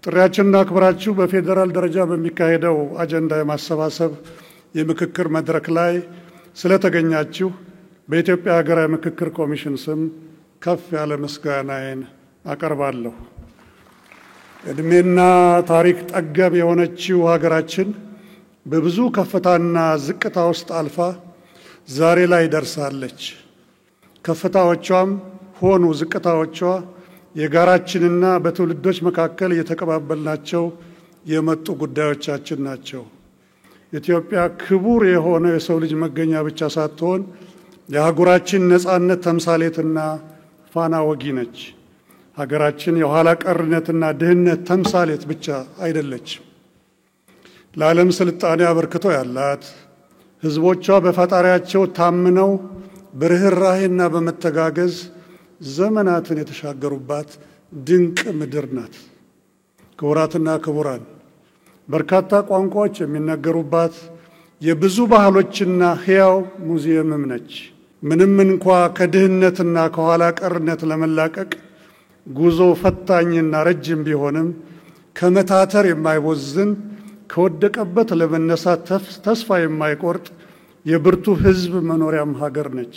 ጥሪያችንን አክብራችሁ በፌደራል ደረጃ በሚካሄደው አጀንዳ የማሰባሰብ የምክክር መድረክ ላይ ስለተገኛችሁ በኢትዮጵያ ሀገራዊ ምክክር ኮሚሽን ስም ከፍ ያለ ምስጋናዬን አቀርባለሁ። እድሜና ታሪክ ጠገብ የሆነችው ሀገራችን በብዙ ከፍታና ዝቅታ ውስጥ አልፋ ዛሬ ላይ ደርሳለች። ከፍታዎቿም ሆኑ ዝቅታዎቿ የጋራችንና በትውልዶች መካከል የተቀባበልናቸው የመጡ ጉዳዮቻችን ናቸው። ኢትዮጵያ ክቡር የሆነ የሰው ልጅ መገኛ ብቻ ሳትሆን የአህጉራችን ነጻነት ተምሳሌትና ፋና ወጊ ነች። ሀገራችን የኋላ ቀርነትና ድህነት ተምሳሌት ብቻ አይደለችም። ለዓለም ስልጣኔ አበርክቶ ያላት፣ ህዝቦቿ በፈጣሪያቸው ታምነው በርህራሄና በመተጋገዝ ዘመናትን የተሻገሩባት ድንቅ ምድር ናት። ክቡራትና ክቡራን፣ በርካታ ቋንቋዎች የሚነገሩባት የብዙ ባህሎችና ሕያው ሙዚየምም ነች። ምንም እንኳ ከድህነትና ከኋላ ቀርነት ለመላቀቅ ጉዞ ፈታኝና ረጅም ቢሆንም ከመታተር የማይቦዝን ከወደቀበት ለመነሳት ተስፋ የማይቆርጥ የብርቱ ህዝብ መኖሪያም ሀገር ነች።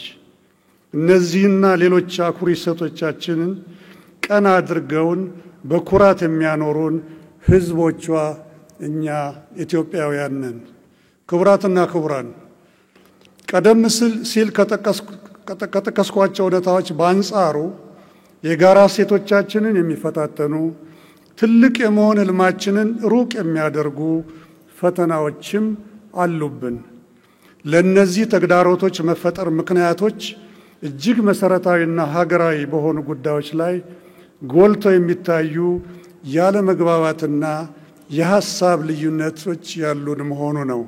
እነዚህና ሌሎች አኩሪ እሴቶቻችንን ቀና አድርገውን በኩራት የሚያኖሩን ህዝቦቿ እኛ ኢትዮጵያውያን ነን። ክቡራትና ክቡራን፣ ቀደም ሲል ከጠቀስኳቸው እውነታዎች በአንጻሩ የጋራ እሴቶቻችንን የሚፈታተኑ ትልቅ የመሆን ህልማችንን ሩቅ የሚያደርጉ ፈተናዎችም አሉብን። ለእነዚህ ተግዳሮቶች መፈጠር ምክንያቶች እጅግ መሰረታዊና ሀገራዊ በሆኑ ጉዳዮች ላይ ጎልተው የሚታዩ ያለመግባባትና የሐሳብ ልዩነቶች ያሉን መሆኑ ነው።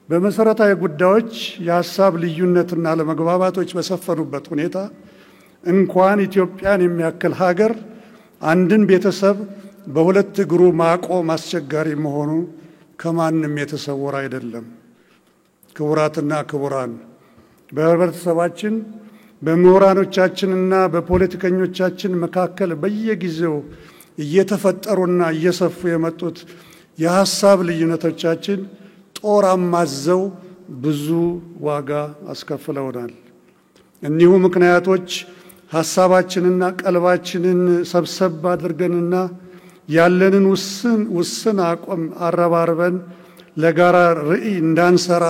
በመሰረታዊ ጉዳዮች የሐሳብ ልዩነትና አለመግባባቶች በሰፈኑበት ሁኔታ እንኳን ኢትዮጵያን የሚያክል ሀገር አንድን ቤተሰብ በሁለት እግሩ ማቆም አስቸጋሪ መሆኑ ከማንም የተሰወረ አይደለም። ክቡራትና ክቡራን፣ በህብረተሰባችን በምሁራኖቻችንና በፖለቲከኞቻችን መካከል በየጊዜው እየተፈጠሩና እየሰፉ የመጡት የሐሳብ ልዩነቶቻችን ጦር አማዘው ብዙ ዋጋ አስከፍለውናል። እኒሁ ምክንያቶች ሐሳባችንና ቀልባችንን ሰብሰብ አድርገንና ያለንን ውስን አቋም አረባርበን ለጋራ ራዕይ እንዳንሰራ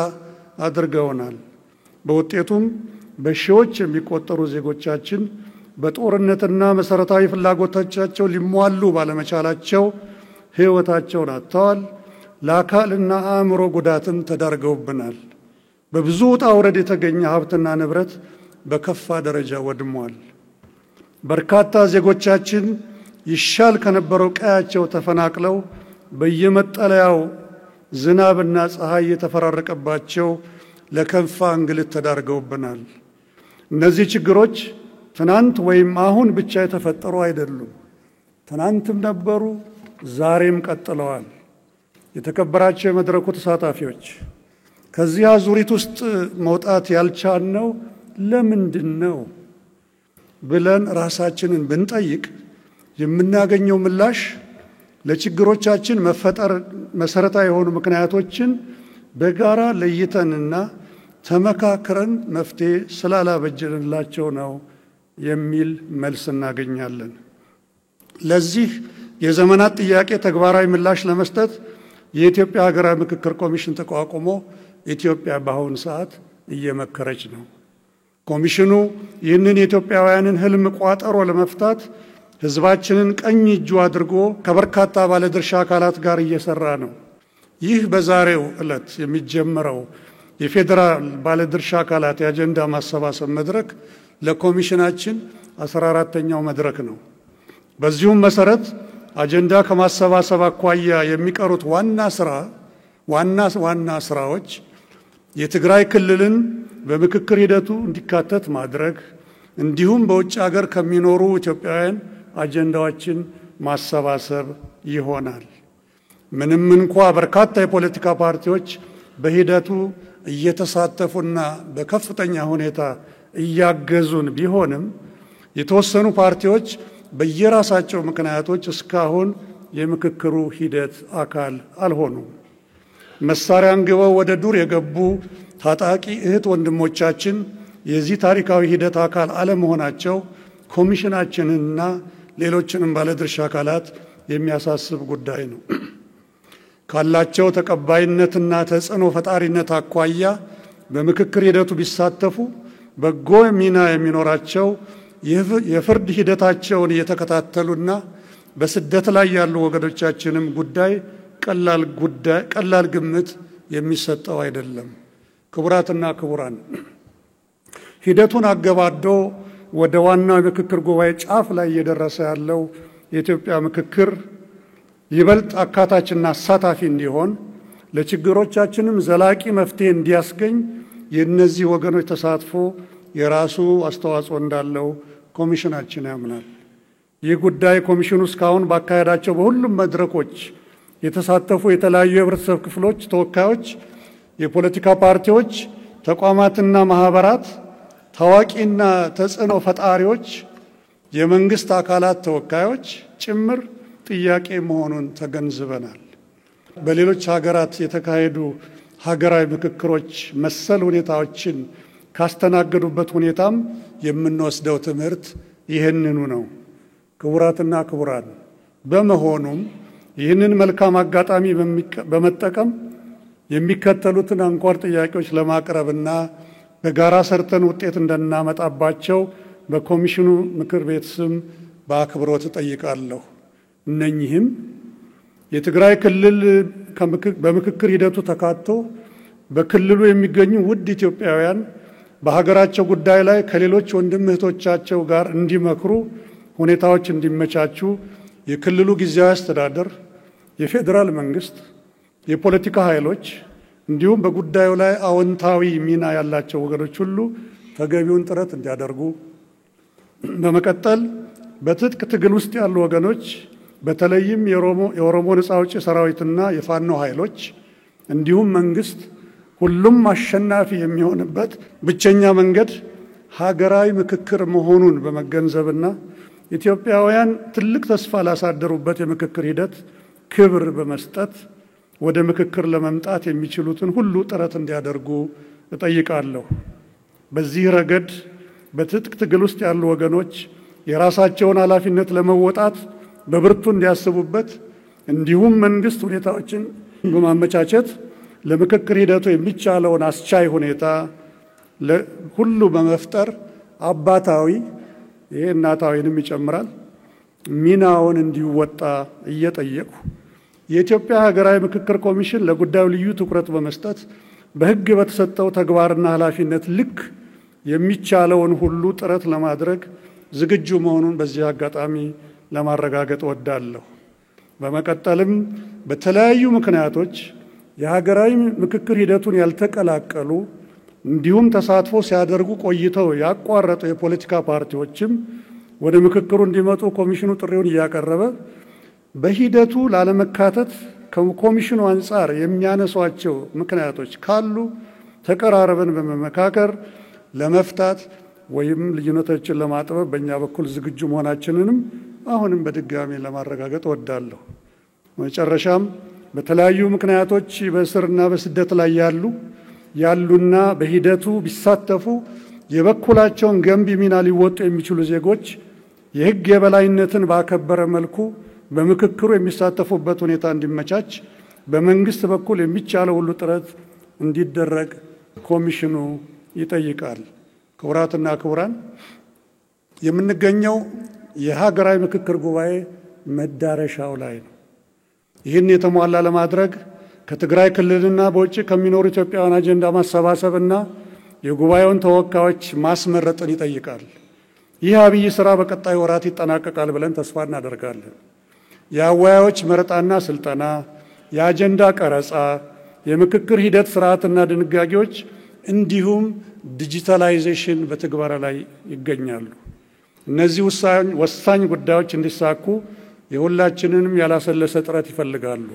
አድርገውናል። በውጤቱም በሺዎች የሚቆጠሩ ዜጎቻችን በጦርነትና መሰረታዊ ፍላጎቶቻቸው ሊሟሉ ባለመቻላቸው ሕይወታቸውን አጥተዋል። ለአካልና አእምሮ ጉዳትም ተዳርገውብናል። በብዙ ውጣ ውረድ የተገኘ ሀብትና ንብረት በከፋ ደረጃ ወድሟል። በርካታ ዜጎቻችን ይሻል ከነበረው ቀያቸው ተፈናቅለው በየመጠለያው ዝናብና ፀሐይ የተፈራረቀባቸው ለከፋ እንግልት ተዳርገውብናል። እነዚህ ችግሮች ትናንት ወይም አሁን ብቻ የተፈጠሩ አይደሉም። ትናንትም ነበሩ፣ ዛሬም ቀጥለዋል። የተከበራቸው የመድረኩ ተሳታፊዎች፣ ከዚህ አዙሪት ውስጥ መውጣት ያልቻልነው ለምንድን ነው ብለን ራሳችንን ብንጠይቅ የምናገኘው ምላሽ ለችግሮቻችን መፈጠር መሰረታዊ የሆኑ ምክንያቶችን በጋራ ለይተንና ተመካክረን መፍትሄ ስላላበጀንላቸው ነው የሚል መልስ እናገኛለን። ለዚህ የዘመናት ጥያቄ ተግባራዊ ምላሽ ለመስጠት የኢትዮጵያ ሀገራዊ ምክክር ኮሚሽን ተቋቁሞ ኢትዮጵያ በአሁኑ ሰዓት እየመከረች ነው። ኮሚሽኑ ይህንን የኢትዮጵያውያንን ህልም ቋጠሮ ለመፍታት ህዝባችንን ቀኝ እጁ አድርጎ ከበርካታ ባለድርሻ አካላት ጋር እየሰራ ነው። ይህ በዛሬው ዕለት የሚጀምረው የፌዴራል ባለድርሻ አካላት የአጀንዳ ማሰባሰብ መድረክ ለኮሚሽናችን 14ኛው መድረክ ነው። በዚሁም መሰረት አጀንዳ ከማሰባሰብ አኳያ የሚቀሩት ዋና ስራዎች የትግራይ ክልልን በምክክር ሂደቱ እንዲካተት ማድረግ እንዲሁም በውጭ ሀገር ከሚኖሩ ኢትዮጵያውያን አጀንዳዎችን ማሰባሰብ ይሆናል። ምንም እንኳ በርካታ የፖለቲካ ፓርቲዎች በሂደቱ እየተሳተፉና በከፍተኛ ሁኔታ እያገዙን ቢሆንም የተወሰኑ ፓርቲዎች በየራሳቸው ምክንያቶች እስካሁን የምክክሩ ሂደት አካል አልሆኑም። መሳሪያ አንግበው ወደ ዱር የገቡ ታጣቂ እህት ወንድሞቻችን የዚህ ታሪካዊ ሂደት አካል አለመሆናቸው ኮሚሽናችንንና ሌሎችንም ባለድርሻ አካላት የሚያሳስብ ጉዳይ ነው። ካላቸው ተቀባይነትና ተጽዕኖ ፈጣሪነት አኳያ በምክክር ሂደቱ ቢሳተፉ በጎ ሚና የሚኖራቸው የፍርድ ሂደታቸውን እየተከታተሉና በስደት ላይ ያሉ ወገኖቻችንም ጉዳይ ቀላል ግምት የሚሰጠው አይደለም። ክቡራትና ክቡራን፣ ሂደቱን አገባዶ ወደ ዋናው የምክክር ጉባኤ ጫፍ ላይ እየደረሰ ያለው የኢትዮጵያ ምክክር ይበልጥ አካታችና አሳታፊ እንዲሆን ለችግሮቻችንም ዘላቂ መፍትሄ እንዲያስገኝ የእነዚህ ወገኖች ተሳትፎ የራሱ አስተዋጽኦ እንዳለው ኮሚሽናችን ያምናል። ይህ ጉዳይ ኮሚሽኑ እስካሁን ባካሄዳቸው በሁሉም መድረኮች የተሳተፉ የተለያዩ የህብረተሰብ ክፍሎች ተወካዮች፣ የፖለቲካ ፓርቲዎች፣ ተቋማትና ማህበራት፣ ታዋቂና ተጽዕኖ ፈጣሪዎች፣ የመንግስት አካላት ተወካዮች ጭምር ጥያቄ መሆኑን ተገንዝበናል። በሌሎች ሀገራት የተካሄዱ ሀገራዊ ምክክሮች መሰል ሁኔታዎችን ካስተናገዱበት ሁኔታም የምንወስደው ትምህርት ይህንኑ ነው። ክቡራትና ክቡራን፣ በመሆኑም ይህንን መልካም አጋጣሚ በመጠቀም የሚከተሉትን አንኳር ጥያቄዎች ለማቅረብና በጋራ ሰርተን ውጤት እንድናመጣባቸው በኮሚሽኑ ምክር ቤት ስም በአክብሮት እጠይቃለሁ። እነኚህም የትግራይ ክልል በምክክር ሂደቱ ተካቶ በክልሉ የሚገኙ ውድ ኢትዮጵያውያን በሀገራቸው ጉዳይ ላይ ከሌሎች ወንድም እህቶቻቸው ጋር እንዲመክሩ ሁኔታዎች እንዲመቻቹ የክልሉ ጊዜያዊ አስተዳደር፣ የፌዴራል መንግስት፣ የፖለቲካ ኃይሎች እንዲሁም በጉዳዩ ላይ አዎንታዊ ሚና ያላቸው ወገኖች ሁሉ ተገቢውን ጥረት እንዲያደርጉ፣ በመቀጠል በትጥቅ ትግል ውስጥ ያሉ ወገኖች በተለይም የኦሮሞ ነጻ አውጪ ሰራዊትና የፋኖ ኃይሎች እንዲሁም መንግስት ሁሉም አሸናፊ የሚሆንበት ብቸኛ መንገድ ሀገራዊ ምክክር መሆኑን በመገንዘብና ኢትዮጵያውያን ትልቅ ተስፋ ላሳደሩበት የምክክር ሂደት ክብር በመስጠት ወደ ምክክር ለመምጣት የሚችሉትን ሁሉ ጥረት እንዲያደርጉ እጠይቃለሁ። በዚህ ረገድ በትጥቅ ትግል ውስጥ ያሉ ወገኖች የራሳቸውን ኃላፊነት ለመወጣት በብርቱ እንዲያስቡበት እንዲሁም መንግስት ሁኔታዎችን በማመቻቸት ለምክክር ሂደቱ የሚቻለውን አስቻይ ሁኔታ ሁሉ በመፍጠር አባታዊ ይሄ እናታዊንም ይጨምራል ሚናውን እንዲወጣ እየጠየቁ የኢትዮጵያ ሀገራዊ ምክክር ኮሚሽን ለጉዳዩ ልዩ ትኩረት በመስጠት በሕግ በተሰጠው ተግባርና ኃላፊነት ልክ የሚቻለውን ሁሉ ጥረት ለማድረግ ዝግጁ መሆኑን በዚህ አጋጣሚ ለማረጋገጥ እወዳለሁ። በመቀጠልም በተለያዩ ምክንያቶች የሀገራዊ ምክክር ሂደቱን ያልተቀላቀሉ እንዲሁም ተሳትፎ ሲያደርጉ ቆይተው ያቋረጡ የፖለቲካ ፓርቲዎችም ወደ ምክክሩ እንዲመጡ ኮሚሽኑ ጥሪውን እያቀረበ በሂደቱ ላለመካተት ከኮሚሽኑ አንጻር የሚያነሷቸው ምክንያቶች ካሉ ተቀራርበን በመመካከር ለመፍታት ወይም ልዩነቶችን ለማጥበብ በእኛ በኩል ዝግጁ መሆናችንንም አሁንም በድጋሚ ለማረጋገጥ እወዳለሁ። መጨረሻም በተለያዩ ምክንያቶች በእስርና በስደት ላይ ያሉና በሂደቱ ቢሳተፉ የበኩላቸውን ገንቢ ሚና ሊወጡ የሚችሉ ዜጎች የሕግ የበላይነትን ባከበረ መልኩ በምክክሩ የሚሳተፉበት ሁኔታ እንዲመቻች በመንግስት በኩል የሚቻለው ሁሉ ጥረት እንዲደረግ ኮሚሽኑ ይጠይቃል። ክቡራትና ክቡራን፣ የምንገኘው የሀገራዊ ምክክር ጉባኤ መዳረሻው ላይ ነው። ይህን የተሟላ ለማድረግ ከትግራይ ክልልና በውጭ ከሚኖሩ ኢትዮጵያውያን አጀንዳ ማሰባሰብና የጉባኤውን ተወካዮች ማስመረጥን ይጠይቃል። ይህ አብይ ስራ በቀጣይ ወራት ይጠናቀቃል ብለን ተስፋ እናደርጋለን። የአወያዮች መረጣና ስልጠና፣ የአጀንዳ ቀረጻ፣ የምክክር ሂደት ስርዓትና ድንጋጌዎች እንዲሁም ዲጂታላይዜሽን በትግበራ ላይ ይገኛሉ። እነዚህ ወሳኝ ጉዳዮች እንዲሳኩ የሁላችንንም ያላሰለሰ ጥረት ይፈልጋሉ።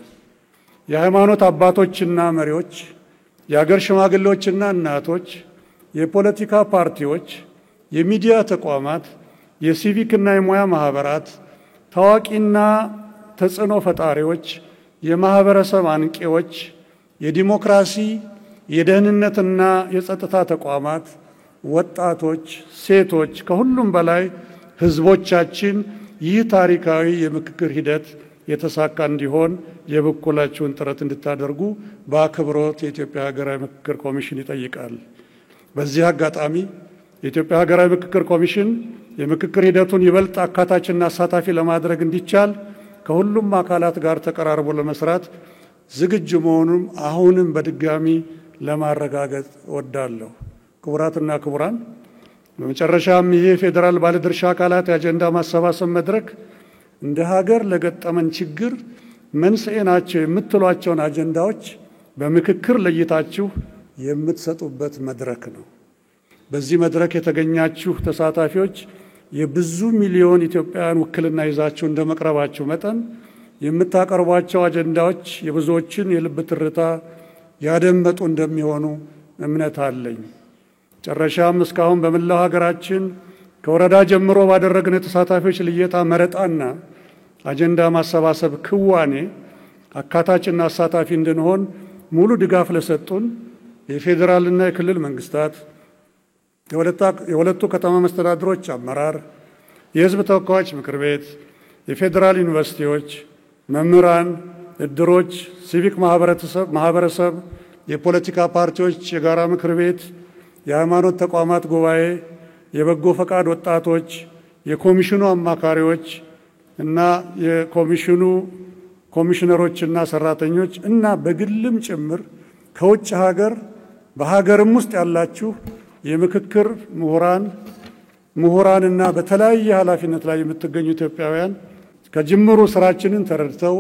የሃይማኖት አባቶችና መሪዎች፣ የአገር ሽማግሌዎችና እናቶች፣ የፖለቲካ ፓርቲዎች፣ የሚዲያ ተቋማት፣ የሲቪክና የሙያ ማህበራት፣ ታዋቂና ተጽዕኖ ፈጣሪዎች፣ የማህበረሰብ አንቂዎች፣ የዲሞክራሲ የደህንነትና የጸጥታ ተቋማት፣ ወጣቶች፣ ሴቶች፣ ከሁሉም በላይ ህዝቦቻችን ይህ ታሪካዊ የምክክር ሂደት የተሳካ እንዲሆን የበኩላችሁን ጥረት እንድታደርጉ በአክብሮት የኢትዮጵያ ሀገራዊ ምክክር ኮሚሽን ይጠይቃል። በዚህ አጋጣሚ የኢትዮጵያ ሀገራዊ ምክክር ኮሚሽን የምክክር ሂደቱን ይበልጥ አካታችና አሳታፊ ለማድረግ እንዲቻል ከሁሉም አካላት ጋር ተቀራርቦ ለመስራት ዝግጁ መሆኑን አሁንም በድጋሚ ለማረጋገጥ እወዳለሁ። ክቡራትና ክቡራን፣ በመጨረሻም ይህ ፌዴራል ባለድርሻ አካላት የአጀንዳ ማሰባሰብ መድረክ እንደ ሀገር ለገጠመን ችግር መንስኤ ናቸው የምትሏቸውን አጀንዳዎች በምክክር ለይታችሁ የምትሰጡበት መድረክ ነው። በዚህ መድረክ የተገኛችሁ ተሳታፊዎች የብዙ ሚሊዮን ኢትዮጵያውያን ውክልና ይዛችሁ እንደመቅረባችሁ መጠን የምታቀርቧቸው አጀንዳዎች የብዙዎችን የልብ ትርታ ያደመጡ እንደሚሆኑ እምነት አለኝ። ጨረሻም እስካሁን በመላው ሀገራችን ከወረዳ ጀምሮ ባደረግን የተሳታፊዎች ልየታ መረጣና አጀንዳ ማሰባሰብ ክዋኔ አካታችና አሳታፊ እንድንሆን ሙሉ ድጋፍ ለሰጡን የፌዴራልና የክልል መንግስታት፣ የሁለቱ ከተማ መስተዳድሮች አመራር፣ የህዝብ ተወካዮች ምክር ቤት፣ የፌዴራል ዩኒቨርሲቲዎች፣ መምህራን፣ እድሮች፣ ሲቪክ ማህበረሰብ፣ የፖለቲካ ፓርቲዎች የጋራ ምክር ቤት፣ የሃይማኖት ተቋማት ጉባኤ፣ የበጎ ፈቃድ ወጣቶች፣ የኮሚሽኑ አማካሪዎች እና የኮሚሽኑ ኮሚሽነሮችና ሰራተኞች እና በግልም ጭምር ከውጭ ሀገር በሀገርም ውስጥ ያላችሁ የምክክር ምሁራንና በተለያየ ኃላፊነት ላይ የምትገኙ ኢትዮጵያውያን ከጅምሩ ስራችንን ተረድተው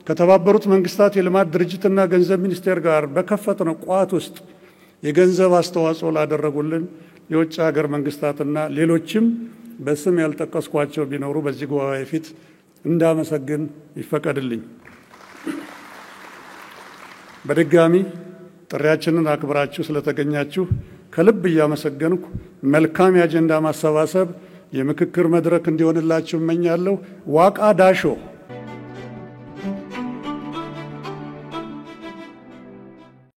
ከተባበሩት መንግስታት የልማት ድርጅትና ገንዘብ ሚኒስቴር ጋር በከፈትነው ቋት ውስጥ የገንዘብ አስተዋጽኦ ላደረጉልን የውጭ ሀገር መንግስታትና ሌሎችም በስም ያልጠቀስኳቸው ቢኖሩ በዚህ ጉባኤ ፊት እንዳመሰግን ይፈቀድልኝ። በድጋሚ ጥሪያችንን አክብራችሁ ስለተገኛችሁ ከልብ እያመሰገንኩ መልካም የአጀንዳ ማሰባሰብ የምክክር መድረክ እንዲሆንላችሁ እመኛለሁ። ዋቃ ዳሾ